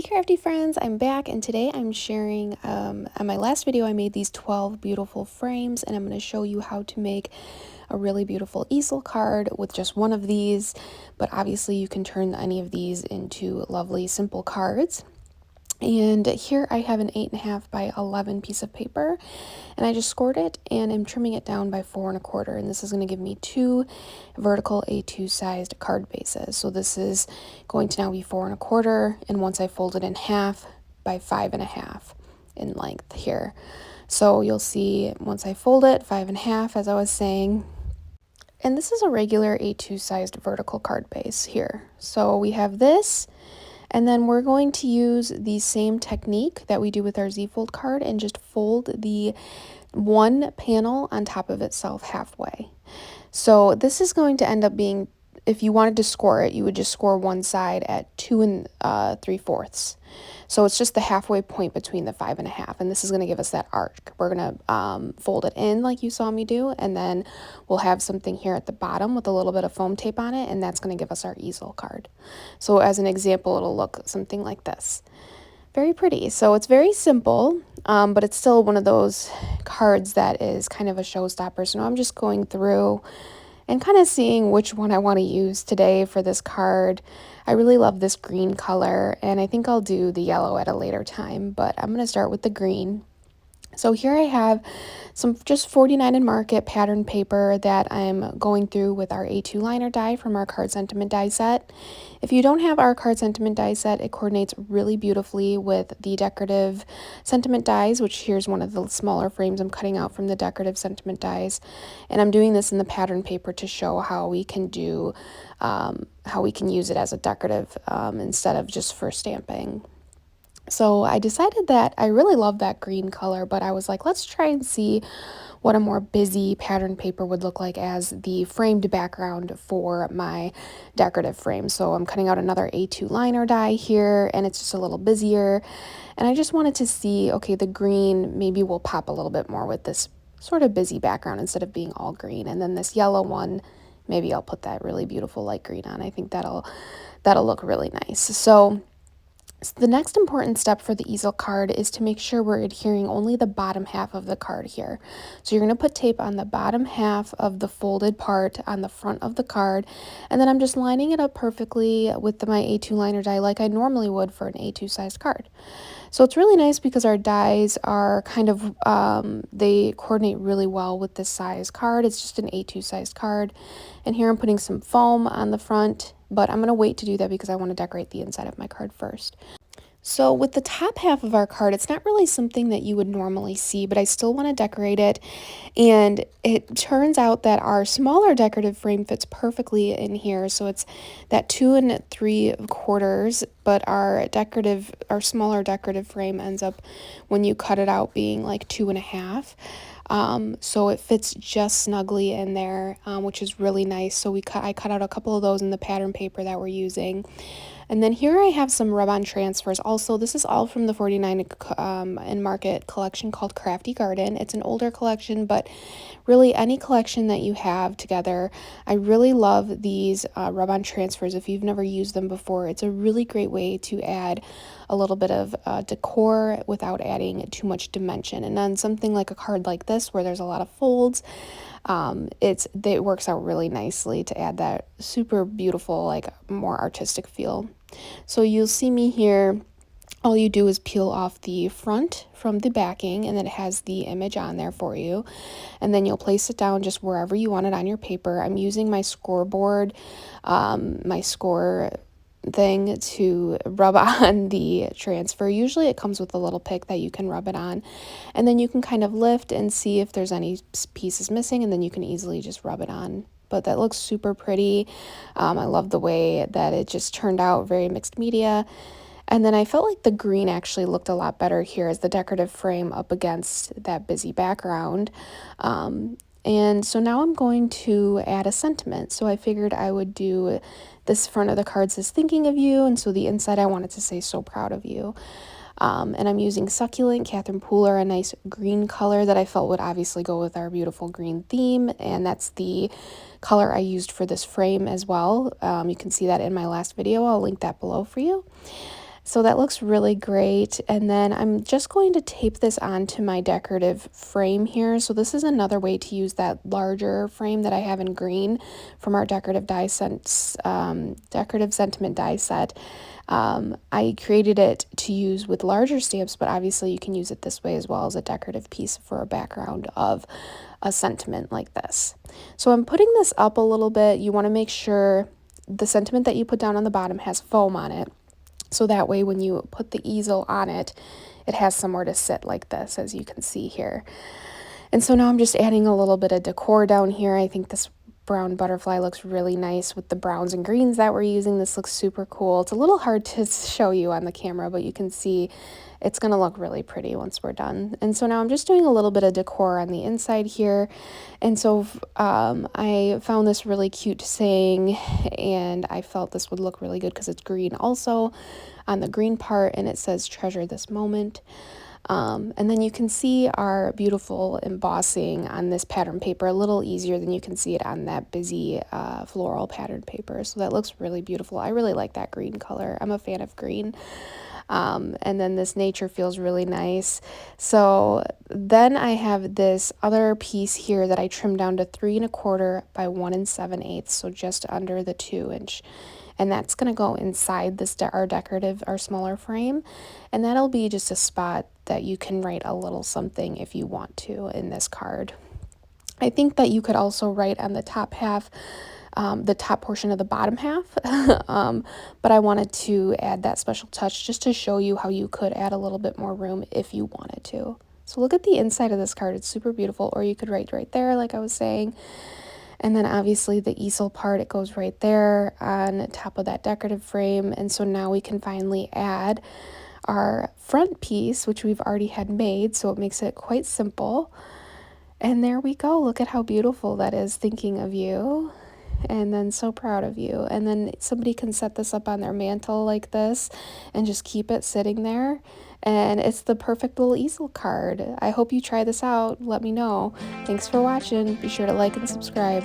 Hey crafty friends, I'm back and today I'm sharing, on my last video I made these 12 beautiful frames and I'm going to show you how to make a really beautiful easel card with just one of these, but obviously you can turn any of these into lovely simple cards. And here I have an 8.5 by 11 piece of paper and I just scored it and I'm trimming it down by 4 1/4, and this is going to give me two vertical A2 sized card bases. So this is going to now be 4 1/4, and once I fold it in half by 5.5 in length here. So you'll see once I fold it 5.5, as I was saying. And this is a regular A2 sized vertical card base here. So we have this, and then we're going to use the same technique that we do with our Z-fold card and just fold the one panel on top of itself halfway. So this is going to end up being, if you wanted to score it, you would just score one side at 2 3/4. So it's just the halfway point between the 5.5, and this is going to give us that arc. We're going to fold it in like you saw me do, and then we'll have something here at the bottom with a little bit of foam tape on it, and that's going to give us our easel card. So as an example, it'll look something like this. Very pretty. So it's very simple, but it's still one of those cards that is kind of a showstopper. So now I'm just going through and kind of seeing which one I want to use today for this card. I really love this green color, and I think I'll do the yellow at a later time, but I'm going to start with the green. So here I have some just 49 in Market pattern paper that I'm going through with our A2 liner die from our card sentiment die set. If you don't have our card sentiment die set, it coordinates really beautifully with the decorative sentiment dies, which here's one of the smaller frames I'm cutting out from the decorative sentiment dies. And I'm doing this in the pattern paper to show how we can do, how we can use it as a decorative instead of just for stamping. So I decided that I really love that green color, but I was like, let's try and see what a more busy pattern paper would look like as the framed background for my decorative frame. So I'm cutting out another A2 liner die here, and it's just a little busier. And I just wanted to see, okay, the green maybe will pop a little bit more with this sort of busy background instead of being all green. And then this yellow one, maybe I'll put that really beautiful light green on. I think that'll look really nice. So the next important step for the easel card is to make sure we're adhering only the bottom half of the card here. So you're going to put tape on the bottom half of the folded part on the front of the card, and then I'm just lining it up perfectly with my A2 liner die like I normally would for an A2 sized card. So it's really nice because our dies are kind of, they coordinate really well with this size card. It's just an A2 sized card. And here I'm putting some foam on the front, but I'm going to wait to do that because I want to decorate the inside of my card first. So with the top half of our card, it's not really something that you would normally see, but I still want to decorate it. And it turns out that our smaller decorative frame fits perfectly in here. So it's that 2 3/4, but our smaller decorative frame ends up, when you cut it out, being like 2.5. So it fits just snugly in there, which is really nice. So I cut out a couple of those in the pattern paper that we're using. And then here I have some rub-on transfers. Also, this is all from the 49 in Market collection called Crafty Garden. It's an older collection, but really any collection that you have together. I really love these rub-on transfers. If you've never used them before, it's a really great way to add a little bit of decor without adding too much dimension. And on something like a card like this where there's a lot of folds, it works out really nicely to add that super beautiful, like more artistic feel. So you'll see me here, all you do is peel off the front from the backing, and then it has the image on there for you. And then you'll place it down just wherever you want it on your paper. I'm using my scoreboard, my score thing to rub on the transfer. Usually it comes with a little pick that you can rub it on, and then you can kind of lift and see if there's any pieces missing, and then you can easily just rub it on. But that looks super pretty. I love the way that it just turned out, very mixed media. And then I felt like the green actually looked a lot better here as the decorative frame up against that busy background. And so now I'm going to add a sentiment. So I figured I would do this front of the card says thinking of you, and so the inside I wanted to say so proud of you. And I'm using Succulent, Catherine Pooler, a nice green color that I felt would obviously go with our beautiful green theme, and that's the color I used for this frame as well. You can see that in my last video. I'll link that below for you. So that looks really great. And then I'm just going to tape this onto my decorative frame here. So this is another way to use that larger frame that I have in green from our decorative decorative sentiment die set. I created it to use with larger stamps, but obviously you can use it this way as well as a decorative piece for a background of a sentiment like this. So I'm putting this up a little bit. You want to make sure the sentiment that you put down on the bottom has foam on it. So that way when you put the easel on it, it has somewhere to sit like this, as you can see here. And so now I'm just adding a little bit of decor down here. I think this brown butterfly looks really nice with the browns and greens that we're using. This looks super cool. It's a little hard to show you on the camera, but you can see it's going to look really pretty once we're done. And so now I'm just doing a little bit of decor on the inside here. And so I found this really cute saying, and I felt this would look really good because it's green also on the green part, and it says treasure this moment. And then you can see our beautiful embossing on this pattern paper a little easier than you can see it on that busy floral pattern paper. So that looks really beautiful. I really like that green color. I'm a fan of green. And then this nature feels really nice. So then I have this other piece here that I trimmed down to 3 1/4 by 1 7/8, so just under the 2-inch. And that's going to go inside this our smaller frame, and that'll be just a spot that you can write a little something if you want to in this card. I think that you could also write on the top half, the top portion of the bottom half, but I wanted to add that special touch just to show you how you could add a little bit more room if you wanted to. So look at the inside of this card. It's super beautiful, or you could write right there like I was saying. And then obviously the easel part, it goes right there on top of that decorative frame. And so now we can finally add our front piece, which we've already had made, so it makes it quite simple. And there we go. Look at how beautiful that is, thinking of you. And then so proud of you. And then somebody can set this up on their mantle like this and just keep it sitting there. And it's the perfect little easel card. I hope you try this out. Let me know. Thanks for watching. Be sure to like and subscribe.